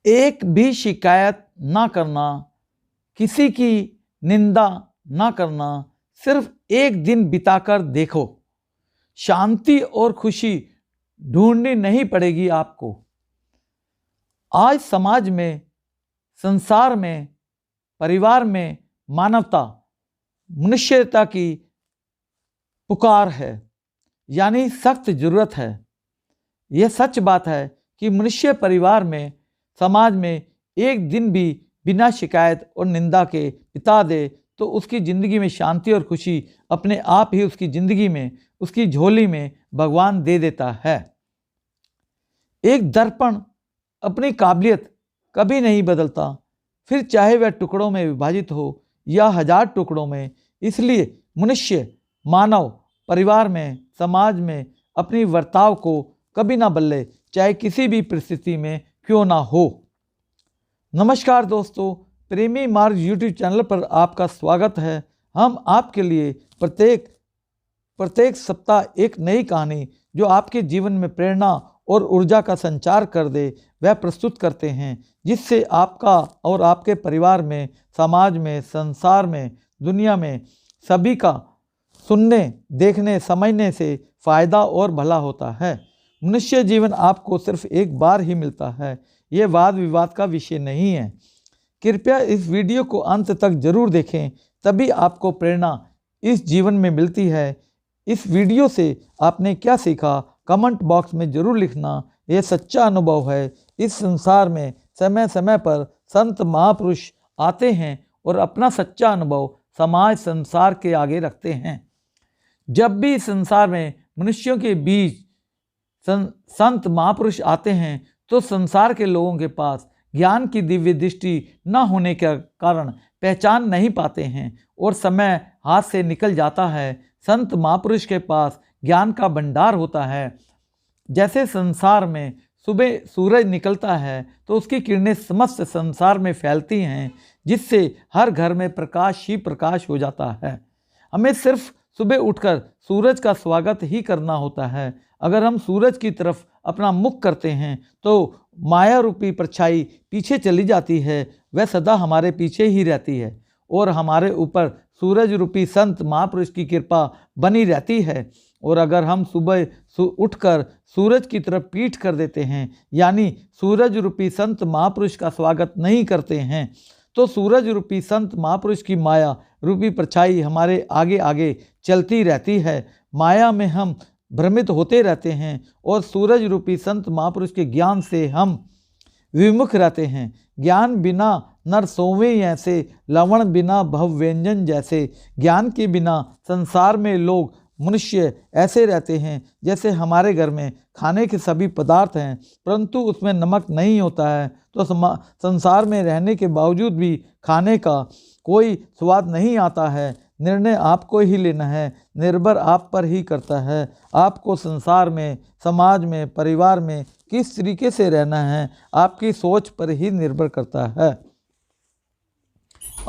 एक भी शिकायत ना करना, किसी की निंदा ना करना, सिर्फ एक दिन बिताकर देखो, शांति और खुशी ढूंढनी नहीं पड़ेगी आपको। आज समाज में, संसार में, परिवार में मानवता, मनुष्यता की पुकार है, यानी सख्त जरूरत है। यह सच बात है कि मनुष्य परिवार में, समाज में एक दिन भी बिना शिकायत और निंदा के बिता दे तो उसकी ज़िंदगी में शांति और खुशी अपने आप ही उसकी ज़िंदगी में, उसकी झोली में भगवान दे देता है। एक दर्पण अपनी काबिलियत कभी नहीं बदलता, फिर चाहे वह टुकड़ों में विभाजित हो या 1000 टुकड़ों में। इसलिए मनुष्य, मानव परिवार में, समाज में अपनी वर्ताव को कभी ना बदले, चाहे किसी भी परिस्थिति में क्यों ना हो। नमस्कार दोस्तों, प्रेमी मार्ग यूट्यूब चैनल पर आपका स्वागत है। हम आपके लिए प्रत्येक सप्ताह एक नई कहानी जो आपके जीवन में प्रेरणा और ऊर्जा का संचार कर दे वह प्रस्तुत करते हैं, जिससे आपका और आपके परिवार में, समाज में, संसार में, दुनिया में सभी का सुनने, देखने, समझने से फ़ायदा और भला होता है। मनुष्य जीवन आपको सिर्फ एक बार ही मिलता है, ये वाद विवाद का विषय नहीं है। कृपया इस वीडियो को अंत तक जरूर देखें, तभी आपको प्रेरणा इस जीवन में मिलती है। इस वीडियो से आपने क्या सीखा, कमेंट बॉक्स में जरूर लिखना। यह सच्चा अनुभव है। इस संसार में समय समय पर संत महापुरुष आते हैं और अपना सच्चा अनुभव समाज, संसार के आगे रखते हैं। जब भी संसार में मनुष्यों के बीच संत महापुरुष आते हैं तो संसार के लोगों के पास ज्ञान की दिव्य दृष्टि न होने के कारण पहचान नहीं पाते हैं और समय हाथ से निकल जाता है। संत महापुरुष के पास ज्ञान का भंडार होता है। जैसे संसार में सुबह सूरज निकलता है तो उसकी किरणें समस्त संसार में फैलती हैं, जिससे हर घर में प्रकाश ही प्रकाश हो जाता है। हमें सिर्फ सुबह उठकर सूरज का स्वागत ही करना होता है। अगर हम सूरज की तरफ अपना मुख करते हैं तो माया रूपी परछाई पीछे चली जाती है, वह सदा हमारे पीछे ही रहती है और हमारे ऊपर सूरज रूपी संत महापुरुष की कृपा बनी रहती है। और अगर हम सुबह उठकर सूरज की तरफ पीठ कर देते हैं, यानी सूरज रूपी संत महापुरुष का स्वागत नहीं करते हैं, तो सूरज रूपी संत महापुरुष की माया रूपी परछाई हमारे आगे आगे चलती रहती है। माया में हम भ्रमित होते रहते हैं और सूरज रूपी संत महापुरुष के ज्ञान से हम विमुख रहते हैं। ज्ञान बिना नर सोवे ऐसे, लवण बिना भव व्यंजन जैसे। ज्ञान के बिना संसार में लोग, मनुष्य ऐसे रहते हैं जैसे हमारे घर में खाने के सभी पदार्थ हैं परंतु उसमें नमक नहीं होता है, तो संसार में रहने के बावजूद भी खाने का कोई स्वाद नहीं आता है। निर्णय आपको ही लेना है, निर्भर आप पर ही करता है। आपको संसार में, समाज में, परिवार में किस तरीके से रहना है, आपकी सोच पर ही निर्भर करता है।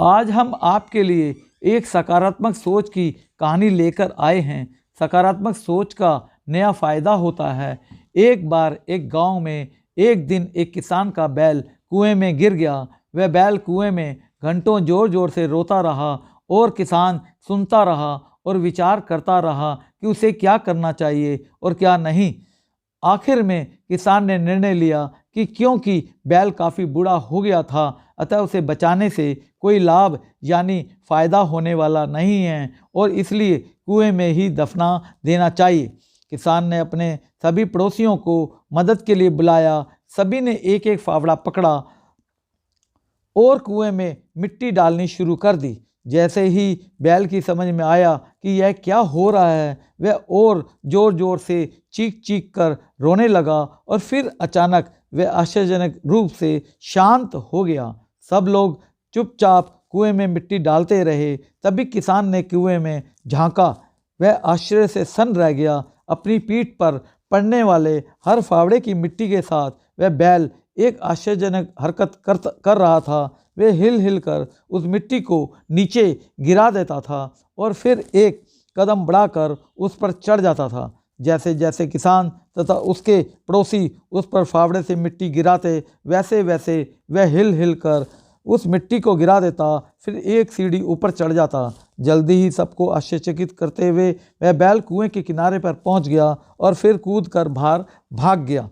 आज हम आपके लिए एक सकारात्मक सोच की कहानी लेकर आए हैं। सकारात्मक सोच का नया फ़ायदा होता है। एक बार एक गांव में एक दिन एक किसान का बैल कुएं में गिर गया। वह बैल कुएं में घंटों जोर जोर से रोता रहा और किसान सुनता रहा और विचार करता रहा कि उसे क्या करना चाहिए और क्या नहीं। आखिर में किसान ने निर्णय लिया कि क्योंकि बैल काफ़ी बूढ़ा हो गया था, अतः उसे बचाने से कोई लाभ यानी फ़ायदा होने वाला नहीं है और इसलिए कुएं में ही दफना देना चाहिए। किसान ने अपने सभी पड़ोसियों को मदद के लिए बुलाया। सभी ने एक एक फावड़ा पकड़ा और कुएं में मिट्टी डालनी शुरू कर दी। जैसे ही बैल की समझ में आया कि यह क्या हो रहा है, वह और ज़ोर ज़ोर से चीख चीख कर रोने लगा और फिर अचानक वह आश्चर्यजनक रूप से शांत हो गया। सब लोग चुपचाप कुएं में मिट्टी डालते रहे। तभी किसान ने कुएं में झांका। वह आश्चर्य से सन्न रह गया। अपनी पीठ पर पड़ने वाले हर फावड़े की मिट्टी के साथ वह बैल एक आश्चर्यजनक हरकत कर रहा था। वह हिल हिल कर उस मिट्टी को नीचे गिरा देता था और फिर एक कदम बढ़ाकर उस पर चढ़ जाता था। जैसे जैसे किसान तथा उसके पड़ोसी उस पर फावड़े से मिट्टी गिराते, वैसे वैसे वह हिल हिल कर उस मिट्टी को गिरा देता, फिर एक सीढ़ी ऊपर चढ़ जाता। जल्दी ही सबको आश्चर्यचकित करते हुए वह बैल कुएं के किनारे पर पहुंच गया और फिर कूद कर बाहर भाग गया।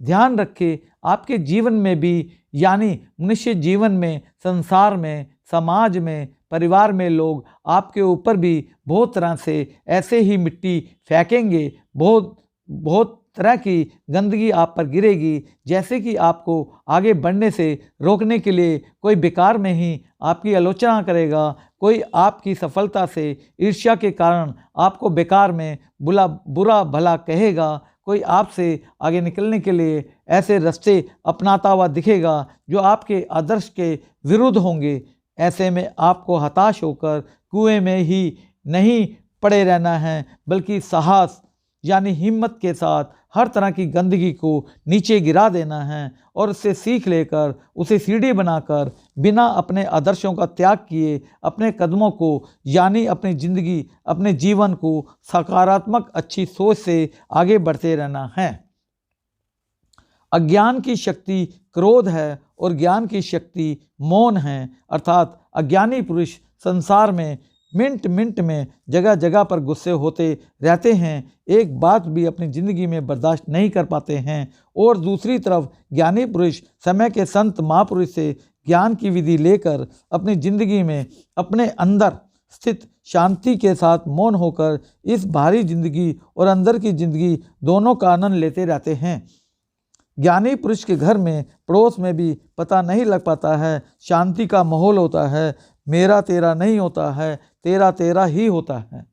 ध्यान रखें, आपके जीवन में भी, यानी मनुष्य जीवन में, संसार में, समाज में, परिवार में लोग आपके ऊपर भी बहुत तरह से ऐसे ही मिट्टी फेंकेंगे, बहुत तरह की गंदगी आप पर गिरेगी, जैसे कि आपको आगे बढ़ने से रोकने के लिए कोई बेकार में ही आपकी आलोचना करेगा, कोई आपकी सफलता से ईर्ष्या के कारण आपको बेकार में बुरा भला कहेगा, कोई आपसे आगे निकलने के लिए ऐसे रास्ते अपनाता हुआ दिखेगा जो आपके आदर्श के विरुद्ध होंगे। ऐसे में आपको हताश होकर कुएं में ही नहीं पड़े रहना है, बल्कि साहस यानी हिम्मत के साथ हर तरह की गंदगी को नीचे गिरा देना है और उससे सीख लेकर उसे सीढ़ी बनाकर बिना अपने आदर्शों का त्याग किए अपने कदमों को, यानी अपनी ज़िंदगी, अपने जीवन को सकारात्मक अच्छी सोच से आगे बढ़ते रहना है। अज्ञान की शक्ति क्रोध है और ज्ञान की शक्ति मौन है, अर्थात अज्ञानी पुरुष संसार में मिनट मिनट में जगह जगह पर गुस्से होते रहते हैं, एक बात भी अपनी ज़िंदगी में बर्दाश्त नहीं कर पाते हैं, और दूसरी तरफ ज्ञानी पुरुष समय के संत महापुरुष से ज्ञान की विधि लेकर अपनी ज़िंदगी में अपने अंदर स्थित शांति के साथ मौन होकर इस बाहरी ज़िंदगी और अंदर की ज़िंदगी दोनों का आनंद लेते रहते हैं। ज्ञानी पुरुष के घर में, पड़ोस में भी पता नहीं लग पाता है, शांति का माहौल होता है, मेरा तेरा नहीं होता है, तेरा तेरा ही होता है।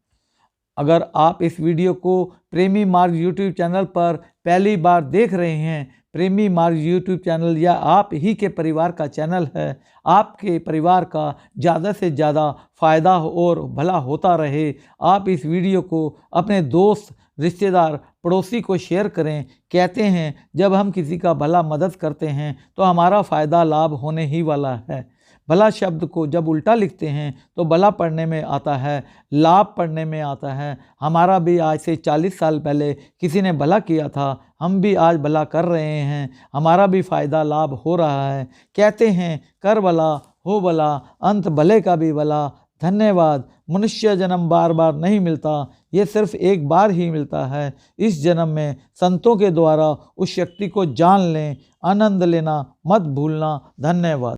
अगर आप इस वीडियो को प्रेमी मार्ग यूट्यूब चैनल पर पहली बार देख रहे हैं, प्रेमी मार्ग यूट्यूब चैनल या आप ही के परिवार का चैनल है, आपके परिवार का ज़्यादा से ज़्यादा फ़ायदा और भला होता रहे, आप इस वीडियो को अपने दोस्त, रिश्तेदार, पड़ोसी को शेयर करें। कहते हैं जब हम किसी का भला मदद करते हैं तो हमारा फ़ायदा लाभ होने ही वाला है। भला शब्द को जब उल्टा लिखते हैं तो भला पढ़ने में आता है, लाभ पढ़ने में आता है। हमारा भी आज से 40 साल पहले किसी ने भला किया था, हम भी आज भला कर रहे हैं, हमारा भी फ़ायदा लाभ हो रहा है। कहते हैं कर भला हो भला, अंत भले का भी भला। धन्यवाद। मनुष्य जन्म बार बार नहीं मिलता, ये सिर्फ एक बार ही मिलता है। इस जन्म में संतों के द्वारा उस शक्ति को जान लें, आनंद लेना मत भूलना। धन्यवाद।